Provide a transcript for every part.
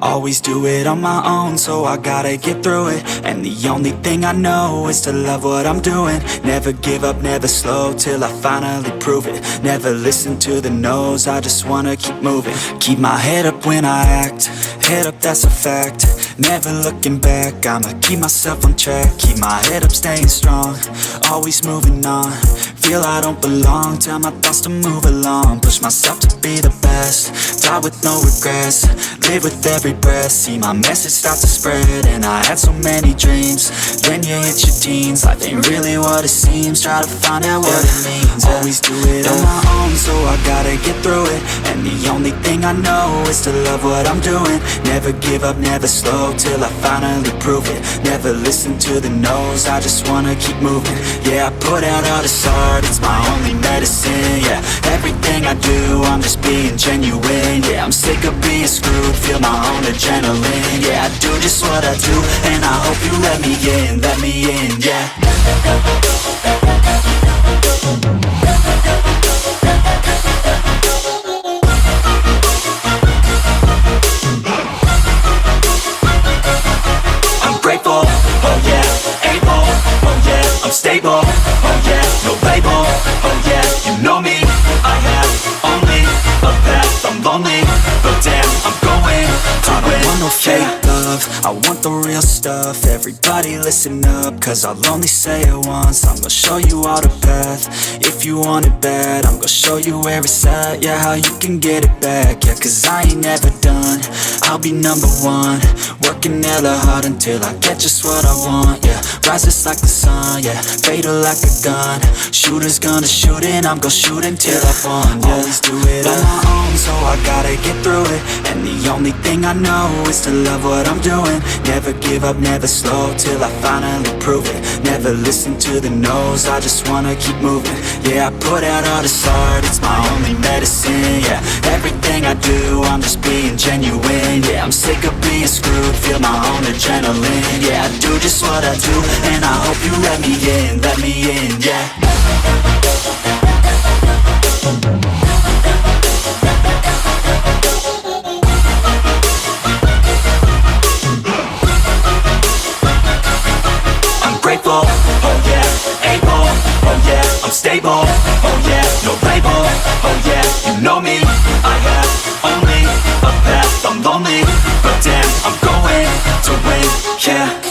Always do it on my own, so I gotta get through it. And the only thing I know is to love what I'm doing. Never give up, never slow, till I finally prove it. Never listen to the no's, I just wanna keep moving. Keep my head up when I act, head up, that's a fact. Never looking back, I'ma keep myself on track. Keep my head up, staying strong, always moving on. Feel I don't belong, tell my thoughts to move along. Push myself to be the best, die with no regrets. Live with every breath, see my message start to spread. And I had so many dreams, then you hit your teens. Life ain't really what it seems, try to find out what it means. Always do it on my own, so I gotta get through it. And the only thing I know is to love what I'm doing. Never give up, never slow, till I finally prove it. Never listen to the no's, I just wanna keep moving. Yeah, I put out all this art, it's my only medicine. Yeah, everything I do, I'm just being genuine. Yeah, I'm sick of being screwed, feel my own adrenaline. Yeah, I do just what I do, and I hope you let me in, yeah. I'm grateful, oh yeah, able, oh yeah, I'm stable, oh yeah, no label, oh yeah, you know me, I have only a path, I'm lonely, but damn, I'm going to win. I don't want no fake love, I want the real stuff. Everybody listen up, cause I'll only say it once. I'm gonna show you all the path, if you want it bad. I'm gonna show you where it's at, yeah, how you can get it back. Yeah, cause I ain't never done, I'll be number one. Working hella hard until I get just what I want, yeah. Rises like the sun, yeah, fatal like a gun. Shooter's gonna shoot and I'm gonna shoot until I won, yeah. Always do it on my own, so I gotta get through it. And the only thing I know is to love what I'm doing. Never give up, never slow, till I finally prove it. Never listen to the no's, I just wanna keep moving. Yeah, I put out all this art, it's my only medicine. Yeah, everything I do, I'm just being genuine. Yeah, I'm sick of being screwed, feel my own adrenaline. Yeah, I do just what I do, and I hope you let me in, yeah. Grateful, oh yeah, able, oh yeah, I'm stable, oh yeah, no label, oh yeah, you know me, I have only a path, I'm lonely, but damn, I'm going to win, yeah.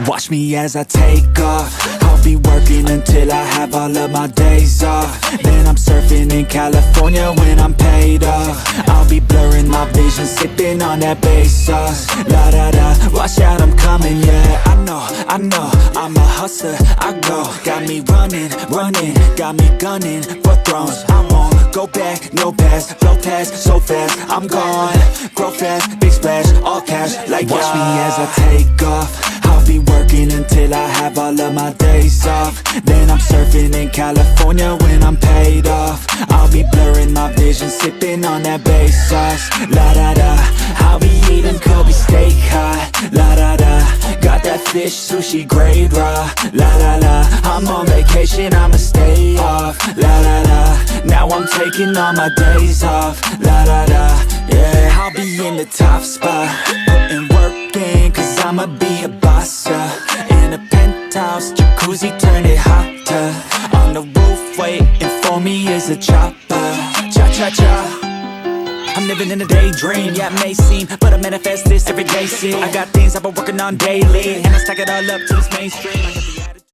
Watch me as I take off, I'll be working until I have all of my days off. Then I'm surfing in California when I'm paid off. I'll be blurring my vision, sipping on that bass sauce. La da da, watch out, I'm coming, yeah. I know, I'm a hustler, I go. Got me running, got me gunning for thrones. I won't go back, no pass, blow past so fast. I'm gone, grow fast, big splash, all cash, like watch me as I take off. I'll be working until I have all of my days off. Then I'm surfing in California when I'm paid off. I'll be blurring my vision, sipping on that bass sauce. La da da, I'll be eating Kobe steak hot. La da da, got that fish sushi grade raw. La la la, I'm on vacation, I'ma stay off. La la la, now I'm taking all my days off. La la la, yeah, I'll be in the top spot, putting work in, cause I'ma be a boss, yeah. In a penthouse, jacuzzi, turn it hotter. On the roof, waiting for me is a chopper. Cha-cha-cha, I'm living in a daydream, yeah, it may seem, but I manifest this every day, see. I got things I've been working on daily, and I stack it all up to this mainstream.